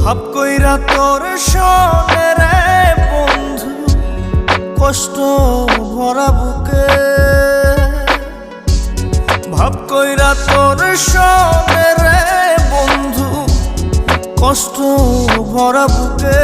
ভাব কইরা তোর শোনে রে বন্ধু, কষ্ট ভরা বুকে। ভাব কইরা তোর শোনে রে বন্ধু, কষ্ট ভরা বুকে।